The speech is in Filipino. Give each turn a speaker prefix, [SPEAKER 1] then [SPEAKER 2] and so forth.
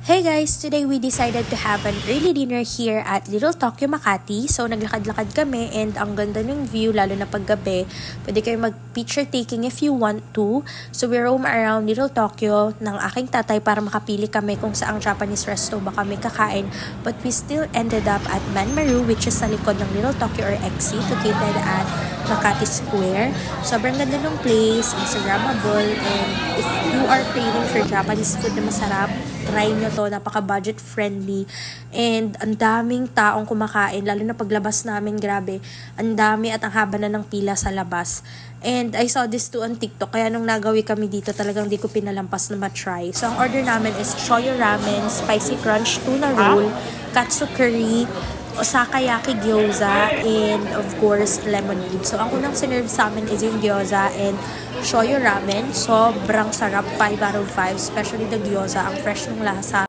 [SPEAKER 1] Hey guys! Today we decided to have an early dinner here at Little Tokyo Makati. So naglakad-lakad kami and ang ganda ng view lalo na paggabi. Pwede kayo mag-picture taking if you want to. So we roam around Little Tokyo ng aking tatay para makapili kami kung saang Japanese resto ba kami kakain. But we still ended up at Manmaru, which is sa likod ng Little Tokyo or Exit, located at Makati Square. Sobrang ganda ng place, Instagrammable, and if you are craving for Japanese food na masarap, try nyo to, napaka-budget friendly. And ang daming taong kumakain, lalo na paglabas namin, grabe. Ang dami at ang haba na ng pila sa labas. And I saw this too on TikTok, kaya nung nagawi kami dito, talagang di ko pinalampas na matry. So ang order namin is shoyu ramen, spicy crunch tuna roll, katsu curry, osakayaki gyoza, and of course lemonade. So ang unang sinerve sa amin is yung gyoza and shoyu ramen. Sobrang sarap, 5 out of 5, especially the gyoza, ang fresh ng lasa.